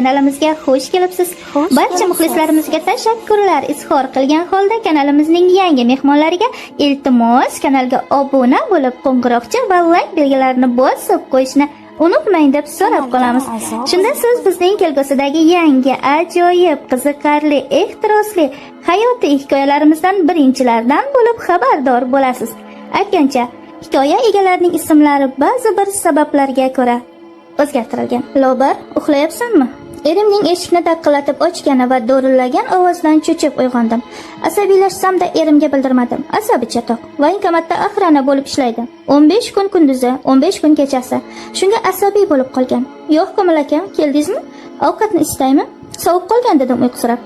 kanalimizga xush kelibsiz. Barcha muxlislarimizga tashakkurlar izhor qilgan holda kanalimizning yangi mehmonlariga iltimos kanalga obuna bo'lib, qo'ng'iroqcha va like belgilarini bosib qo'yishni unutmang deb so'rab qolamiz. Shunda siz bizning kelgusidagi yangi, ajoyib, qiziqarli, ehtirosli hayotiy hikoyalarimizdan birinchilardan bo'lib xabardor bo'lasiz. Aytgancha, hikoya egalarining ismlari ba'zi bir sabablarga ko'ra o'zgartirilgan. Lobar, uxlayapsanmi? Erimning eshikni taqillatib ochgani va do'rillagan ovozdan cho'chib uyg'ondim. Asabiylashsam-da erimga bildirmadim. Asabi chatoq. Voyinkomatda охрана bo'lib ishlaydi. 15 kun kunduzi, 15 kun kechasi. Shunga asabiy bo'lib qolgan. Yo'q, Komil akam, keldingizmi? Ovqatni istaymi? Sovuq qolgan dedim uyqusirab.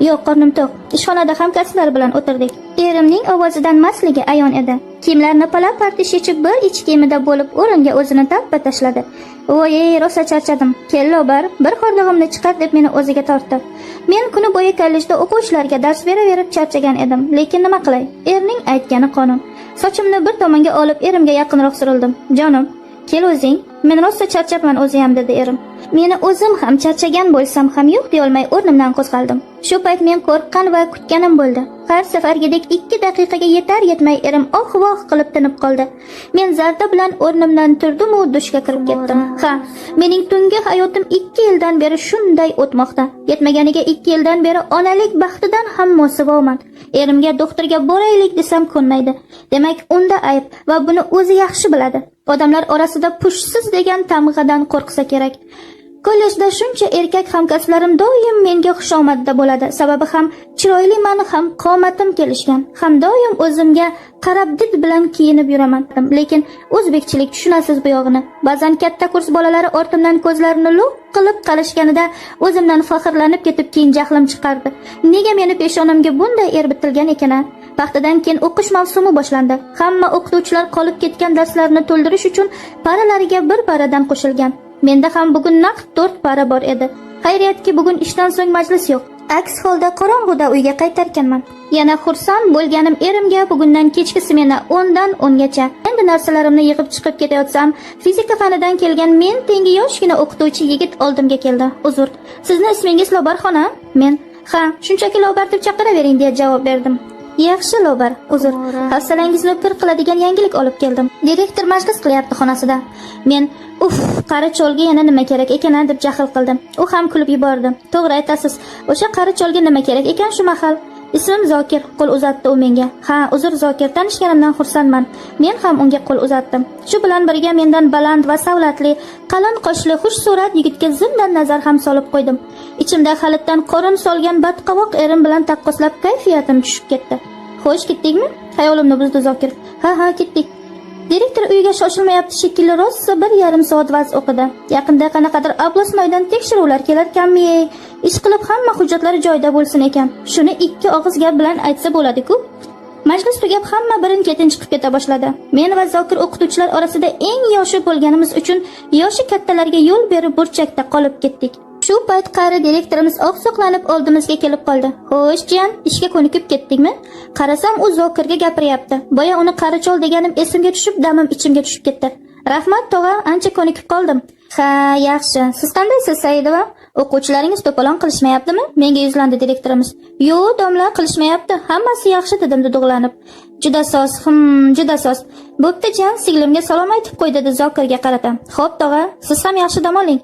Yo'q, qornim to'q. Ishxonada hamkasblar bilan o'tirdik. Erimning ovozidan masligi ayon edi. Kiyimlarini palab-partish yechib bir ich kiyimida bo'lib o'ringa o'zini tappa tashladi. Voy, rosa charchadim. Kel Lobar, bir hordig'imni chiqar deb meni o'ziga tortdi. Men kuni bo'yi kollejda o'quvchilarga dars beraverib charchagan edim, lekin nima qilay? Erning aytgani qonun. Sochimni bir tomonga olib erimga yaqinroq surildim. Jonim, kel o'zing, men rosa charchabman o'zi ham dedi erim. Meni o'zim ham charchagan bo'lsam ham yo'q deya olmay o'rnimdan qo'zg'aldim. Shu payt men qo'rqqan va kutganim bo'ldi. Har safargidek 2 daqiqaga yetar yetmay erim oh-voh qilib tinib qoldi. Men zarda bilan o'rnimdan turdim va dushga kirib ketdim. Ha, mening tungi hayotim 2 yildan beri shunday o'tmoqda. Yetmaganiga 2 yildan beri onalik baxtidan ham mosuvoman. Erimga doktorga boraylik desam ko'nmaydi. Demak, unda ayb va buni o'zi yaxshi biladi. Odamlar orasida pushsiz degan tamg'adan qo'rqsa kerak. Kollejda shuncha erkak hamkasblarim doim menga xushomadda bo'ladi. Sababi ham chiroyliman, ham qomatim kelishgan, ham doim o'zimga qarab did bilan kiyinib yuraman. Lekin o'zbekchilik tushunasiz bu yog'ini. Ba'zan katta kurs bolalari ortimdan ko'zlarini lo'q qilib qarashganida o'zimdan faxrlanib ketib keyin jahlim chiqardi. Nega meni peshonamga bunday bitilgan ekan? Vaqtidan keyin o'qish mavsumi boshlandi. Hamma o'qituvchilar qolib ketgan darslarni to'ldirish uchun paralariga bir paradan qo'shilgan. Menda ham bugun naqd 4 para bor edi. Xayriyatki bugun ishdan so'ng majlis yo'q. Aks holda qorong'uda uyga qaytarkanman. Yana xursand bo'lganim erimga bugundan kechgisi meni 10 dan 10 gacha. Endi narsalarimni yig'ib chiqib ketayotsam, fizika fanidan kelgan men tengi yoshgina o'qituvchi yigit oldimga keldi. Uzr, sizni ismingiz Lobarxona? Men, ha, shunchaki Lobar deb chaqiravering deya javob berdim. Yaxshi Lobar, uzr. Hafsalangizni pir qiladigan yangilik olib keldim. Direktor majlis qilyapti xonasida. Men, qari cholga yana nima kerak ekan deb jahl qildim. U ham kulib yubordi. To'g'ri aytasiz. O'sha qari cholga nima kerak ekan shu mahal? Ismim Zokir, qo'l uzatdi u menga. Ha, uzr Zokir, tanishganimdan xursandman. Men ham unga qo'l uzatdim. Shu bilan birga mendan baland va savlatli, qalin qoshli, xush surat yigitga zimdan nazar ham solib qo'ydim. Ichimda halitdan qorin solgan badqavoq erim bilan taqqoslab kayfiyatim tushib ketdi. Xo'sh, ketdikmi? Xayolimni buzdi Zokir. Ha, ketdik. Direktor uyiga shoshilmayapti shekilli, rosa 1,5 soat vaz o'qidi. Yaqinda qanaqadir ablosnoydan tekshiruvlar kelarkanmi? Ish qilib hamma hujjatlari joyida bo'lsin ekan. Shuni 2 og'iz gap bilan aytsa bo'ladi-ku. Majlis tugab hamma birin-ketin chiqib keta boshladi. Men va Zokir o'qituvchilar orasida eng yoshi bo'lganimiz uchun yoshi kattalarga yo'l berib burchakda qolib ketdik. Shu payt qari direktorimiz oqsoqlanib oldimizga kelib qoldi. Xo'sh, jiyan, ishga ko'nikib ketdingmi? Qarasam u Zokirga gapiryapti. Boya uni qari chol deganim esimga tushib, damim ichimga tushib ketdi. Rahmat tog'a, ancha ko'nikib qoldim. Ha, yaxshi. Siz qandaysiz, Saidova? O'quvchilaringiz to'polon qilishmayaptimi? Menga yuzlandi direktorimiz. Yo'q, domla, qilishmayapti. Hammasi yaxshi dedim duduqlanib. Juda soz, juda soz. Bo'pti jiyan, singlimga salom aytib qo'y dedi Zokirga qarata. Xo'p tog'a, siz ham yaxshi dam oling.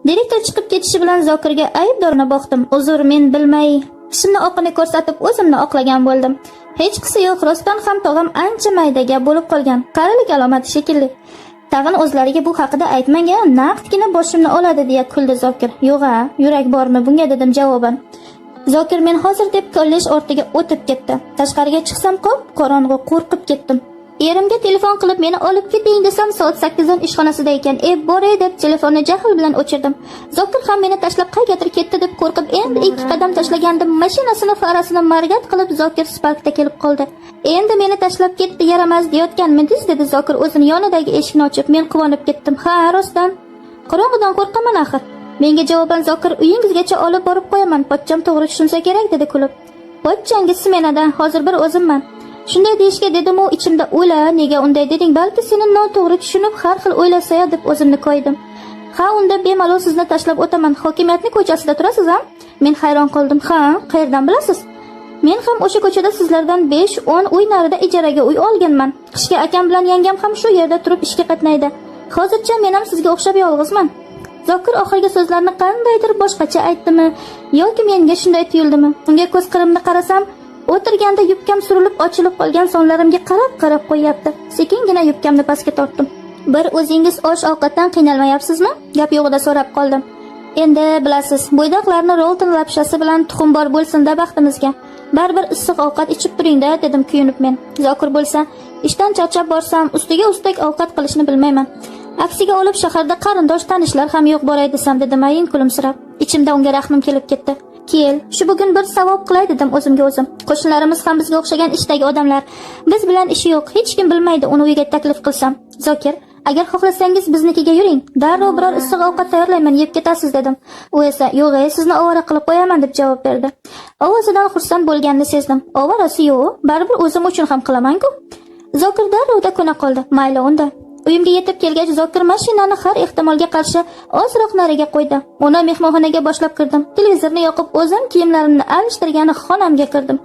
Direktor chiqib ketishi bilan Zokirga aybdorni boqdim. Uzr, men bilmay. Ishimni oqini ko'rsatib o'zimni oqlagan bo'ldim. Hech qisi yo'q, rostdan ham tog'am ancha mayda gap bo'lib qolgan. Qarilik alomati shekilli. Tag'in o'zlariga bu haqida aytmagan, naqdgina boshimni oladi deya kuldi Zokir. Yo'q-a, yurak bormi bunga dedim javoban. Zokir men hozir deb kollej ortiga o'tib ketdi. Tashqariga chiqsam qorong'u, qo'rqib ketdim. Erimga telefon qilib meni olib keting desam soat 8 dan ishxonasida ekan. Boray deb telefonni jahl bilan o'chirdim. Zokir ham meni tashlab qaygadir ketdi deb qo'rqib endi 2 qadam tashlagandim. Mashinasini farasini margat qilib Zokir Sparkda kelib qoldi. Endi meni tashlab ketdi, yaramas deyotganmidingiz dedi Zokir o'zini yonidagi eshikni ochib. Men quvonib ketdim. Ha, rostdan. Qorong'idan qo'rqaman axir. Menga javoban Zokir uyingizgacha olib borib qo'yaman. Pochcham to'g'ri tushunsa kerak dedi kulib. Pochchangiz menada, hozir bir o'zimman. Shunday deyishga dedim u ichimda o'la, nega unday deding? Balki seni noto'g'ri tushunib har xil o'ylasa deb o'zimni qo'ydim. Ha, unda bemalol sizni tashlab o'taman. Hokimiyatning ko'chasida turasiz-a? Men hayron qoldim. Ha, qayerdan bilasiz? Men ham o'sha ko'chada sizlardan 5-10 uy narida ijaraga uy olganman. Qishki akam bilan yangam ham shu yerda turib ishga qatnaydi. Hozircha men ham sizga o'xshab yolg'izman. Zokir oxirgi so'zlarni qandaydir boshqacha aytdimi yoki menga shunday tuyuldimi? Unga ko'z qirimni qarasam, o'tirganda yubkam surilib ochilib qolgan sonlarimga qarab qo'yapti. Sekingina yubkamni pastga tortdim. Bir o'zingiz osh-ovqatdan qiynalmayapsizmi? Gap yo'g'ida so'rab qoldim. Endi bilasiz, bo'ydoqlarni Rolton lapshasi bilan tuxum bor bo'lsin-da baxtimizga. Baribir issiq ovqat ichib turing-da, dedim kuyunib men. Zokir bo'lsa, ishdan charchab borsam, ustiga ustak ovqat qilishni bilmayman. Aksiga olib shaharda qarindosh tanishlar ham yo'q boray desam, dedi mayin kulimsirab. Ichimda unga rahmim kelib ketdi. Kel, shu bugun bir savob qilay dedim o'zimga o'zim. Qo'shnilarimiz ham bizga o'xshagan ishdagi odamlar. Biz bilan ishi yo'q, hech kim bilmaydi, uni uyiga taklif qilsam. Zokir, agar xohlasangiz biznikiga yuring. Darrov biror issiq ovqat tayyorlayman, yeb ketasiz dedim. U esa, "Yo'q, sizni ovora qilib qo'yaman" deb javob berdi. Ovozidan xursand bo'lganini sezdim. Ovorasi yo'q, baribir o'zim uchun ham qilaman-ku. Zokir darrovda ko'na qoldi. Mayli unda. Uyimga yetib kelgach, Zokir mashinani har ehtimolga qarshi ozroq nariga qo'ydi. Uni mehmonxonaga boshlab kirdim. Televizorni yoqib, o'zim kiyimlarimni alishtirgani xonamga kirdim.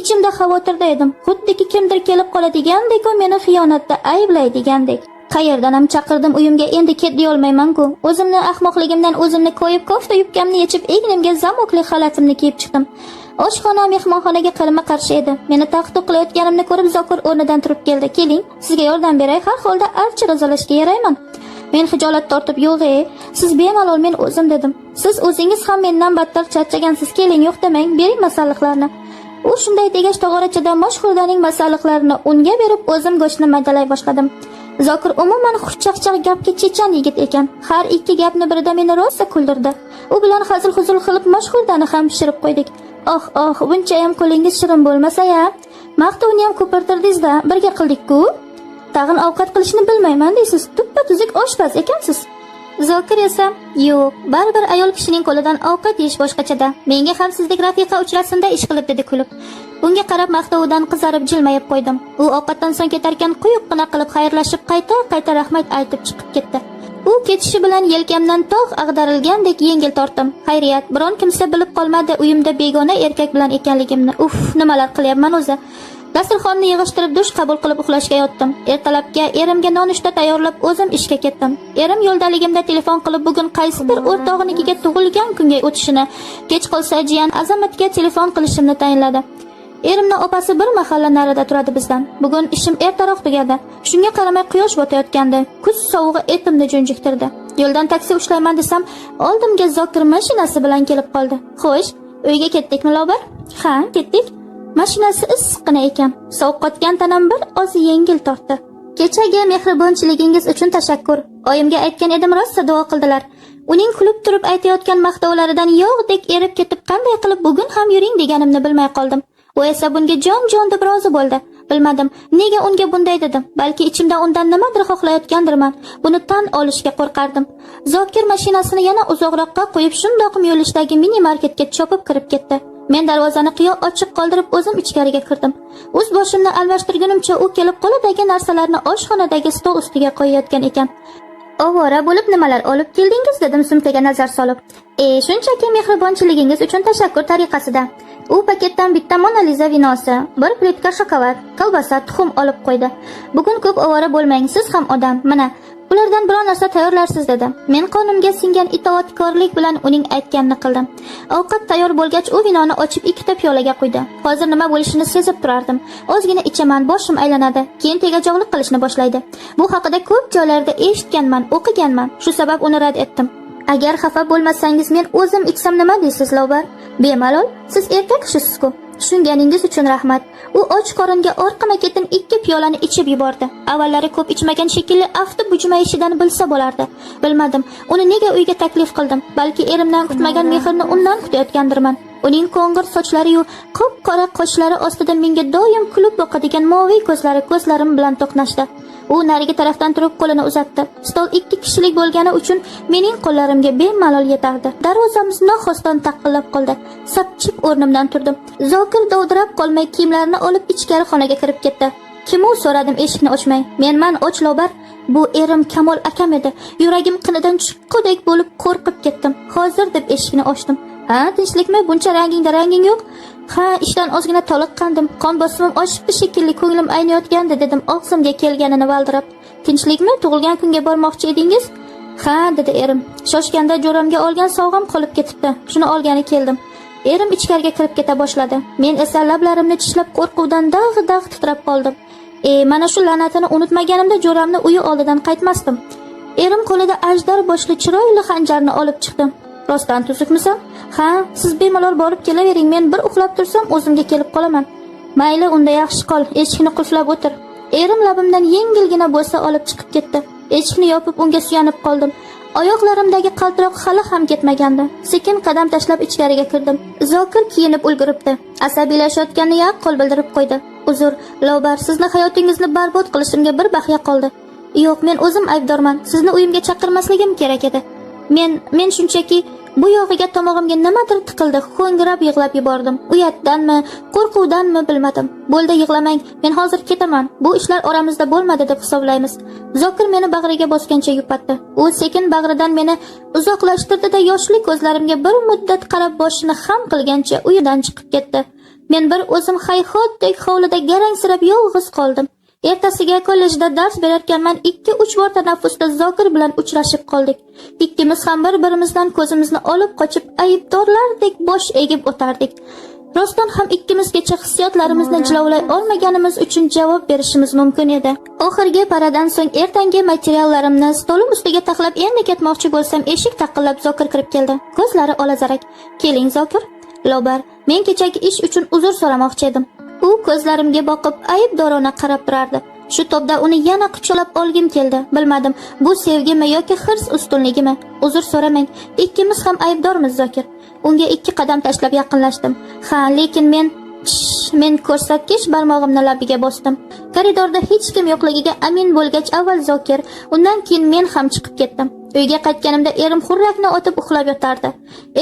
Ichimda xavotirda edim. Xuddiki kimdir kelib qoladigandek, meni xiyonatda ayblaydigandek. Qayerdan ham chaqirdim uyimga, endi ket deya olmayman-ku. O'zimni ahmoqligimdan o'zimni ko'yib, kofta yubkamni yechib, egnimga zamokli xalatimni kiyib chiqdim. Oshxona mehmonxonaga qarama-qarshi edi. Meni taqtuq qilayotganimni ko'rib Zokir o'rnidan turib keldi. "Keling, sizga yordam beray, har holda archa rozalashga yarayman." Men xijolat tortib, "Yo'q, siz bemalol, men o'zim" dedim. "Siz o'zingiz ham mendan battar charchagansiz. Keling, yo'q demang, bering masalliqlarni." U shunday degach, tog'orachada moshxurdaning masalliqlarini unga berib, o'zim go'shtni maydalay boshladim. Zokir umuman xushchaqchaq gapga chechan yigit ekan. Har ikki gapni birida meni rosa kuldirdi. U bilan hazil-huzul qilib moshxurdani ham pishirib qo'ydik. Oh, bunchayam qo'lingiz shirin bo'lmasa-ya. Maqtovni ham ko'pirtirdingiz-da, birga qildik-ku. Tag'in ovqat qilishni bilmayman deysiz. Tuppa-tuzuk oshpaz ekansiz. Zokir esa, "Yo'q, baribir ayol kishining qo'lidan ovqat yeyish boshqachada. Menga ham sizdek rafiqa uchrasinda ish qilib" dedi kulib. Unga qarab maqtovidan qizarib jilmayib qo'ydim. U ovqatdan so'ng ketarkan quyuqqina qilib xayrlashib, qayta rahmat aytib chiqib ketdi. U ketishi bilan yelkamdan tog' ag'darilgandek yengil tortdim. Xayriyat, biron kimsa bilib qolmadi uyimda begona erkak bilan ekanligimni. Nimalar qilyapman o'zi? Dasturxonni yig'ishtirib dush qabul qilib uxlashga yotdim. Ertalabga erimga nonushta tayyorlab o'zim ishga ketdim. Erim yo'ldaligimda telefon qilib bugun qaysidir o'rtog'inikiga tug'ilgan kunga o'tishini, kech qolsa jiyan Azamatga telefon qilishimni tayinladi. Erimning opasi bir mahalla narida turadi bizdan. Bugun ishim ertaroq tugadi. Shunga qaramay quyosh botayotgandi. Kuz sovug'i etimni junjiktirdi. Yo'ldan taksi ushlayman desam, oldimga Zokir mashinasi bilan kelib qoldi. "Xo'sh, uyga ketdikmi, Lobar?" "Ha, ketdik." Mashinasi issiqqina ekan. Sovuqqotgan tanam bir oz yengil tortdi. "Kechagi mehribonchiligingiz uchun tashakkur. Oyimga aytgan edim, rosa duo qildilar." Uning kulib turib aytayotgan maqtovlaridan yog'dek erib ketib, qanday qilib bugun ham yuring deganimni bilmay qoldim. U esa bunga jon deb rozi bo'ldi. Bilmadim, nega unga bunday dedim. Balki ichimda undan nimadir xohlayotgandirman. Buni tan olishga qo'rqardim. Zokir mashinasini yana uzoqroqqa qo'yib, shundoq yo'lishdagi mini marketga chopib kirib ketdi. Men darvozani qiyo ochiq qoldirib o'zim ichkariga kirdim. O'z boshimni almashtirgunimcha u kelib qo'lidagi narsalarni oshxonadagi stol ustiga qo'yayotgan ekan. "Ovora bo'lib nimalar olib keldingiz?" dedim sumkaga nazar solib. Shunchaki mehribonchiligingiz uchun tashakkur tariqasida." U paketdan bitta Mona Lisa vinosi, bir plitka shokolad, kolbasa, tuxum olib qo'ydi. "Bugun ko'p ovora bo'lmang, siz ham odam. Mana, ulardan biror narsa tayyorlarsiz" dedi. Men qonimga singan itoatkorlik bilan uning aytganini qildim. Ovqat tayyor bo'lgach, u vinoni ochib ikkita piyolaga quydi. Hozir nima bo'lishini sezib turardim. Ozgina ichaman, boshim aylanadi, keyin tegajog'lik qilishni boshlaydi. Bu haqida ko'p joylarda eshitganman, o'qiganman. Shu sabab uni rad etdim. "Agar xafa bo'lmasangiz, men o'zim ichsam nima deysiz, Lobar?" "Bemalol, siz erkak kishisiz-ku. Tushunganingiz uchun rahmat." U och qoringa orqama-ketin 2 piyolani ichib yubordi. Avvallari ko'p ichmagan shekilli afti bujmayishidan bilsa bo'lardi. Bilmadim, uni nega uyga taklif qildim. Balki erimdan kutmagan mehrni undan kutayotgandirman. Uning qo'ng'ir sochlari-yu qop-qora qoshlari ostida menga doim kulib boqadigan moviy ko'zlarim bilan to'qnashdi. U narigi tarafdan turib qo'lini uzatdi. Stol 2 kishilik bo'lgani uchun mening qo'llarimga bemalol yetardi. Darvozamiz noxosdan taqillab qoldi. Sapchib o'rnimdan turdim. Zokir dovdirab qolmay kiyimlarini olib ichkari xonaga kirib ketdi. "Kim u?" so'radim eshikni ochmay. "Menman, och Lobar." Bu erim Kamol akam edi. Yuragim qinidan chiqqudek bo'lib qo'rqib ketdim. Hozir deb eshikni ochdim. Ha, tinchlikmi? Buncha ranging yo'q. Ha, ishdan ozgina toliqqandim. Qon bosimim oshibdi shekilli, ko'nglim aynayotgandi dedim og'zimga kelganini valdirab. Tinchlikmi? Tug'ilgan kunga bormoqchi edingiz? Ha, dedi erim. Shoshganda jo'ramga olgan sovg'am qolib ketibdi. Shuni olgani keldim. Erim ichkariga kirib keta boshladi. Men esa lablarimni tishlab qo'rquvdan dag' titrab qoldim. Mana shu la'natini unutmaganimda jo'ramni uyi oldidan qaytmasdim. Erim qo'lida ajdar boshli chiroyli xanjarni olib chiqdi. Rostdan tuzukmisan? Ha, siz bemalol borib kelavering, men bir uxlab tursam o'zimga kelib qolaman. Mayli, unda yaxshi qol, eshikni qulflab o'tir. Erim labimdan yengilgina bo'lsa olib chiqib ketdi. Eshikni yopib unga suyanib qoldim. Oyoqlarimdagi qaltiroq hali ham ketmagandi. Sekin qadam tashlab ichkariga kirdim. Zokir kiyinib ulguribdi. Asabiylashayotganini yaqqol bildirib qo'ydi. Uzr, Lobar, sizni hayotingizni barbod qilishimga bir baxya qoldi. Yo'q, men o'zim aybdorman. Sizni uyimga chaqirmasligim kerak edi. Men shunchaki bu yog'iga tomog'imga nimadir tiqildi. Ho'ngrab yig'lab yubordim. Uyatdanmi, qo'rquvdanmi bilmadim. Bo'ldi, yig'lamang. Men hozir ketaman. Bu ishlar oramizda bo'lmadi deb hisoblaymiz. Zokir meni bag'riga bosgancha yupatdi. U sekin bag'ridan meni uzoqlashtirdi-da yoshli ko'zlarimga bir muddat qarab boshini xam qilgancha uyidan chiqib ketdi. Men bir o'zim hayhotdek hovlida garangsirab yolg'iz qoldim. Ertasiga kollejda dars berarkanman 2-3 bor tanaffusda Zokir bilan uchrashib qoldik. Ikkimiz ham bir-birimizdan ko'zimizni olib qochib aybdorlardek bosh egib o'tardik. Rostdan ham ikkimizgacha hissiyotlarimizni jilovlay olmaganimiz uchun javob berishimiz mumkin edi. Oxirgi paradan so'ng ertangi materiallarimni stolim ustiga taxlab endi ketmoqchi bo'lsam, eshik taqillab Zokir kirib keldi. Ko'zlari olazarak. Keling Zokir. Lobar, men kechagi ish uchun uzr so'ramoqchi edim. U ko'zlarimga boqib aybdorona qarab turardi. Shu tobda uni yana quchoqlab olgim keldi. Bilmadim, bu sevgimi yoki hirs ustunligimi? Uzr so'ramang. Ikkimiz ham aybdormiz, Zokir. Unga 2 qadam tashlab yaqinlashdim. Ha, lekin men ko'rsatkich barmog'imni labiga bosdim. Koridorda hech kim yo'qligiga amin bo'lgach, avval Zokir, undan keyin men ham chiqib ketdim. Uyga qaytganimda erim xurrakni otib uxlab yotardi.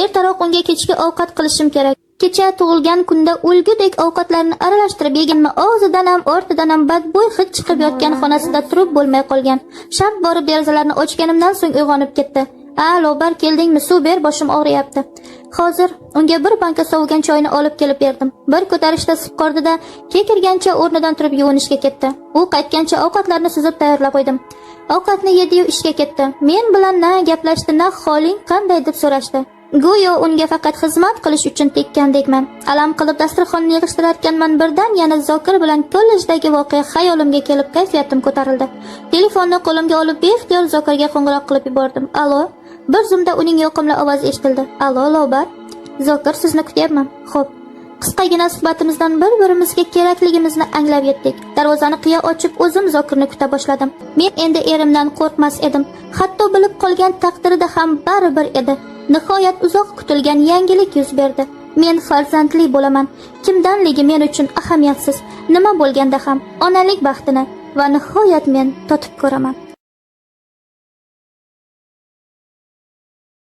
Ertaroq unga kechki ovqat qilishim kerak. Kecha tug'ilgan kunda o'lgudek ovqatlarni aralashtirib yeganman. Og'zidan ham, o'rtadan ham badbo'y hid chiqib yotgan xonasida turib bo'lmay qolgan. Shart borib derazalarni ochganimdan so'ng uyg'onib ketdi. Lobar, keldingmi? Suv ber, boshim og'riyapti. Hozir unga bir banka sovigan choyni olib kelib berdim. Bir ko'tarishda sipqordi-da, kekirgancha o'rnidan turib yuvinishga ketdi. U qaytgancha ovqatlarni suzib tayyorlab qo'ydim. Ovqatni yedi-yu ishga ketdi. Men bilan na gaplashdi, na holing qanday deb so'rashdi. Go'yo unga faqat xizmat qilish uchun tekkandekman. Alam qilib dasturxonni yig'ishtirarkanman, birdan yana Zokir bilan kollejdagi voqea xayolimga kelib kayfiyatim ko'tarildi. Telefonni qo'limga olib beixtiyor Zokirga qo'ng'iroq qilib yubordim. Alo? Bir zumda uning yoqimli ovozi eshitildi. Alo, Lobar. Zokir, sizni kutyapman. Xo'p. Qisqagina suhbatimizdan bir-birimizga kerakligimizni anglab yetdik. Darvozani qiya ochib o'zim Zokirni kuta boshladim. Men endi erimdan qo'rqmas edim. Hatto bilib qolgan taqdirida ham baribir edi. Nihoyat uzoq kutilgan yangilik yuz berdi. Men farzandli bo'laman. Kimdanligi men uchun ahamiyatsiz. Nima bo'lganda ham onalik baxtini va nihoyat men totib ko'raman.